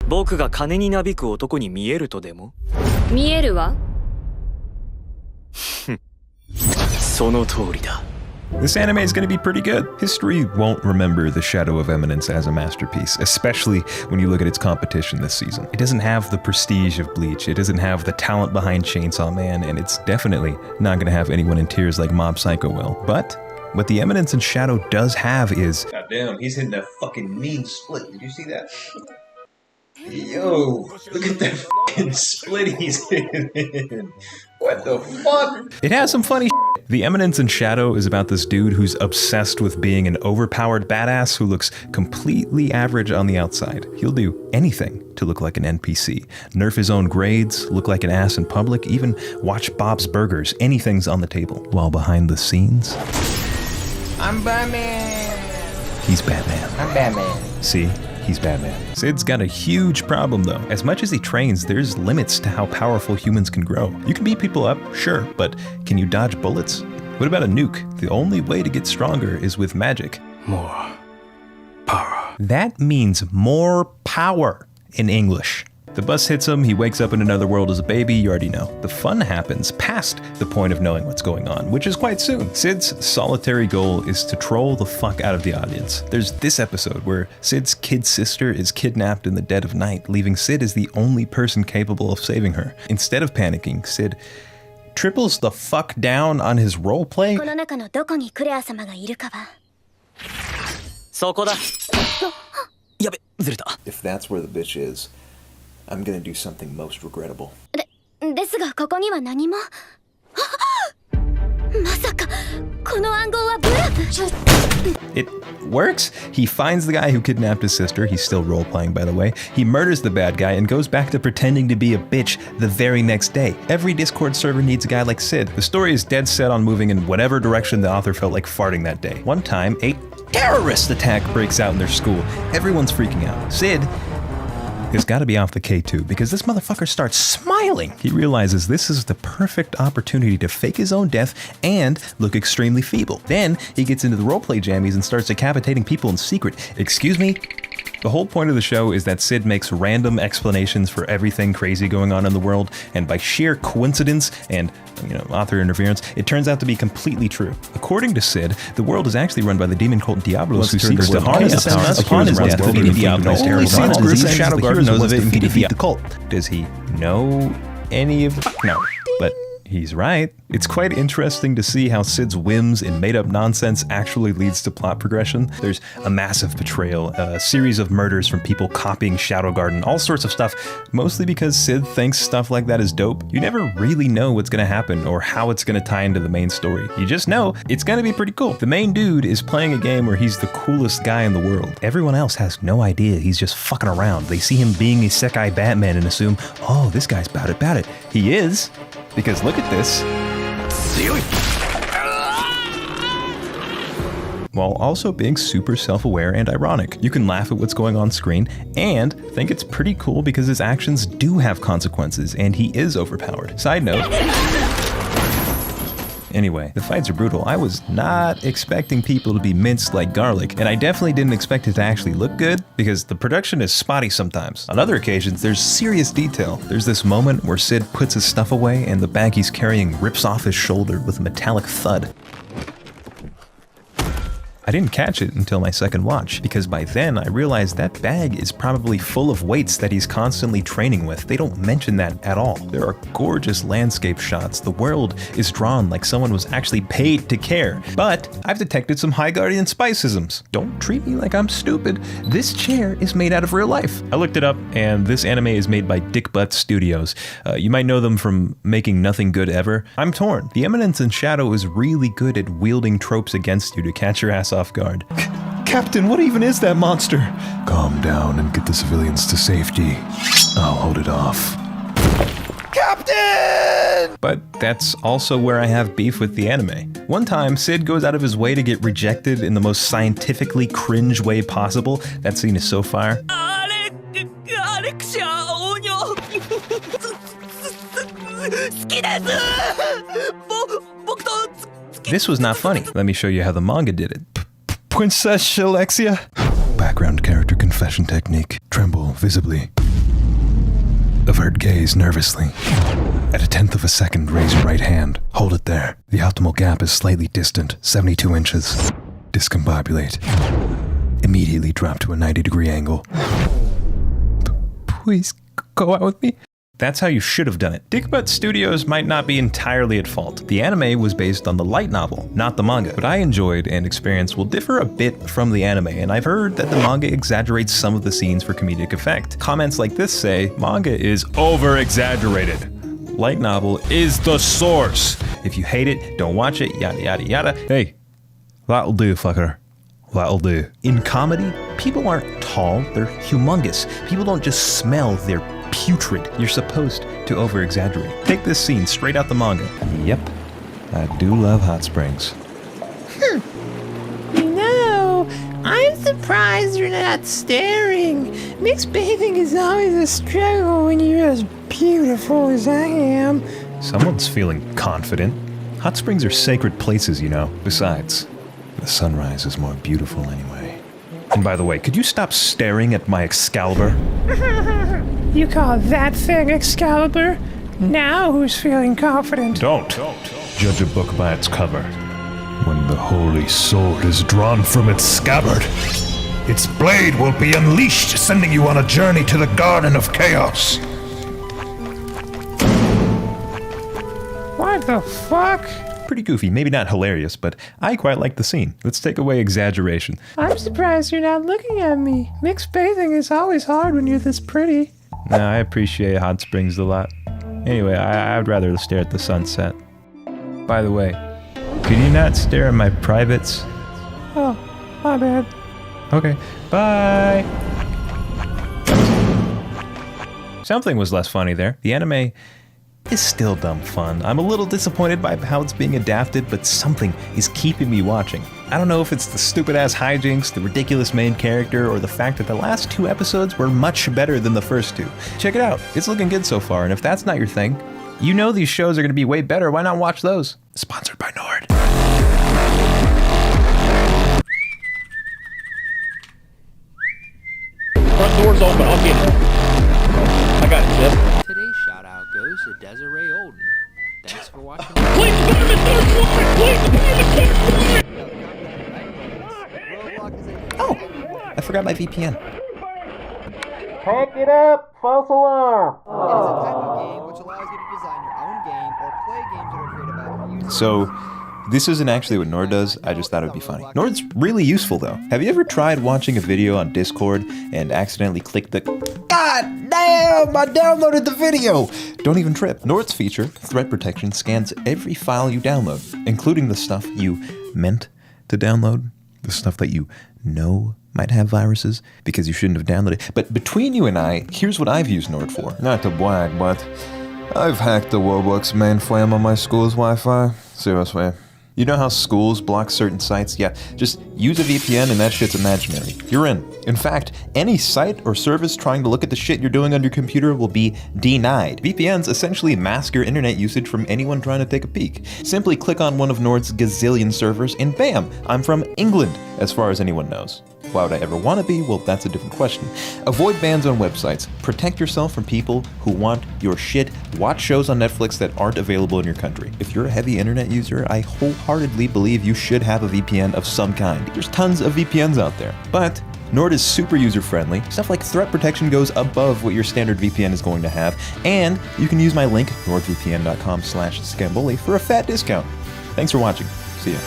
僕が金になびく男に見えるとでも？見えるわ。その通りだ。This anime is going to be pretty good. History won't remember The Shadow of Eminence as a masterpiece, especially when you look at its competition this season. It doesn't have the prestige of Bleach, it doesn't have the talent behind Chainsaw Man, and it's definitely not going to have anyone in tears like Mob Psycho will. But what The Eminence and Shadow does have is... Goddamn, he's hitting that fucking mean split. Did you see that? Yo, look at that fucking split he's hitting. What the fuck? It has some funny shit. The Eminence in Shadow is about this dude who's obsessed with being an overpowered badass who looks completely average on the outside. He'll do anything to look like an NPC. Nerf his own grades, look like an ass in public, even watch Bob's Burgers. Anything's on the table. While behind the scenes... I'm Batman! He's Batman. I'm Batman. See? He's Batman. Sid's got a huge problem though. As much as he trains, there's limits to how powerful humans can grow. You can beat people up, sure, but can you dodge bullets? What about a nuke? The only way to get stronger is with magic. More power. That means more power in English. The bus hits him, he wakes up in another world as a baby, you already know. The fun happens past the point of knowing what's going on, which is quite soon. Sid's solitary goal is to troll the fuck out of the audience. There's this episode where Sid's kid sister is kidnapped in the dead of night, leaving Sid as the only person capable of saving her. Instead of panicking, Sid triples the fuck down on his roleplay. この中のどこにクレア様がいるかは。そこだ。やべ、ずれた。If that's where the bitch is, I'm gonna do something most regrettable. ですがここには何も。まさかこの暗号はブラフ。 It works. He finds the guy who kidnapped his sister. He's still role-playing, by the way. He murders the bad guy and goes back to pretending to be a bitch the very next day. Every Discord server needs a guy like Sid. The story is dead set on moving in whatever direction the author felt like farting that day. One time, a terrorist attack breaks out in their school. Everyone's freaking out. Sid has got to be off the K2 because this motherfucker starts smiling. He realizes this is the perfect opportunity to fake his own death and look extremely feeble. Then he gets into the roleplay jammies and starts decapitating people in secret. Excuse me? The whole point of the show is that Sid makes random explanations for everything crazy going on in the world, and by sheer coincidence and, author interference, it turns out to be completely true. According to Sid, the world is actually run by the demon cult Diablos, who seeks to harness the power upon his death, defeating Diablos. Only Sid's group, Shadow Guard, knows of it and can defeat the cult. Does he know any of... No, but... he's right. It's quite interesting to see how Sid's whims and made-up nonsense actually leads to plot progression. There's a massive betrayal, a series of murders from people copying Shadow Garden, all sorts of stuff, mostly because Sid thinks stuff like that is dope. You never really know what's gonna happen or how it's gonna tie into the main story. You just know it's gonna be pretty cool. The main dude is playing a game where he's the coolest guy in the world. Everyone else has no idea he's just fucking around. They see him being a Sekai Batman and assume, oh, this guy's bout it. He is. Because look at this. While also being super self-aware and ironic. You can laugh at what's going on screen and think it's pretty cool because his actions do have consequences and he is overpowered. Side note. Anyway, the fights are brutal. I was not expecting people to be minced like garlic, and I definitely didn't expect it to actually look good, because the production is spotty sometimes. On other occasions, there's serious detail. There's this moment where Sid puts his stuff away and the bag he's carrying rips off his shoulder with a metallic thud. I didn't catch it until my second watch, because by then I realized that bag is probably full of weights that he's constantly training with. They don't mention that at all. There are gorgeous landscape shots. The world is drawn like someone was actually paid to care. But I've detected some High Guardian spicisms. Don't treat me like I'm stupid. This chair is made out of real life. I looked it up, and this anime is made by Dick Butt Studios. You might know them from making Nothing Good Ever. I'm torn. The Eminence in Shadow is really good at wielding tropes against you to catch your ass off guard. Captain, what even is that monster? Calm down and get the civilians to safety. I'll hold it off. Captain! But that's also where I have beef with the anime. One time, Sid goes out of his way to get rejected in the most scientifically cringe way possible. That scene is so fire. This was not funny. Let me show you how the manga did it. Princess Alexia. Background character confession technique. Tremble visibly. Avert gaze nervously. At a tenth of a second, raise your right hand. Hold it there. The optimal gap is slightly distant, 72 inches. Discombobulate. Immediately drop to a 90-degree angle. Please go out with me. That's how you should have done it. Dickbutt Studios might not be entirely at fault. The anime was based on the light novel, not the manga. What I enjoyed and experienced will differ a bit from the anime, and I've heard that the manga exaggerates some of the scenes for comedic effect. Comments like this say, manga is over-exaggerated. Light novel is the source. If you hate it, don't watch it, yada yada yada. Hey, that'll do, fucker. That'll do. In comedy, people aren't tall, they're humongous. People don't just smell, they're putrid. You're supposed to over-exaggerate. Take this scene straight out the manga. Yep, I do love hot springs. No, I'm surprised you're not staring. Mixed bathing is always a struggle when you're as beautiful as I am. Someone's feeling confident. Hot springs are sacred places, you know. Besides, the sunrise is more beautiful anyway. And by the way, could you stop staring at my Excalibur? You call that thing Excalibur? Now who's feeling confident? Don't judge a book by its cover. When the holy sword is drawn from its scabbard, its blade will be unleashed, sending you on a journey to the Garden of Chaos. What the fuck? Pretty goofy, maybe not hilarious, but I quite like the scene. Let's take away exaggeration. I'm surprised you're not looking at me. Mixed bathing is always hard when you're this pretty. Nah, I appreciate hot springs a lot. Anyway, I'd rather stare at the sunset. By the way, could you not stare at my privates? Oh, my bad. Okay, bye! Something was less funny there. The anime is still dumb fun. I'm a little disappointed by how it's being adapted, but something is keeping me watching. I don't know if it's the stupid-ass hijinks, the ridiculous main character, or the fact that the last 2 episodes were much better than the first 2. Check it out. It's looking good so far, and if that's not your thing, you know these shows are going to be way better. Why not watch those? Sponsored by Nord. Front door's open. I'll get it. I got it, Jeff. Today's shout out goes to Desiree Olden. Thanks for watching. Oh, I forgot my VPN. Pick it up, false alarm. It is a type of game which allows you to design your own game or play games that are created by other users. So, this isn't actually what Nord does, I just thought it would be funny. Nord's really useful though. Have you ever tried watching a video on Discord and accidentally clicked the God damn, I downloaded the video! Don't even trip. Nord's feature, Threat Protection, scans every file you download, including the stuff you meant to download, the stuff that you know might have viruses because you shouldn't have downloaded it. But between you and I, here's what I've used Nord for. Not to brag, but I've hacked the Roblox mainframe on my school's Wi-Fi. Seriously. You know how schools block certain sites? Yeah, just use a VPN and that shit's imaginary. You're in. In fact, any site or service trying to look at the shit you're doing on your computer will be denied. VPNs essentially mask your internet usage from anyone trying to take a peek. Simply click on one of Nord's gazillion servers and bam, I'm from England, as far as anyone knows. Why would I ever want to be? Well, that's a different question. Avoid bans on websites. Protect yourself from people who want your shit. Watch shows on Netflix that aren't available in your country. If you're a heavy internet user, I wholeheartedly believe you should have a VPN of some kind. There's tons of VPNs out there, but Nord is super user-friendly. Stuff like threat protection goes above what your standard VPN is going to have, and you can use my link, nordvpn.com/Scamboli, for a fat discount. Thanks for watching. See ya.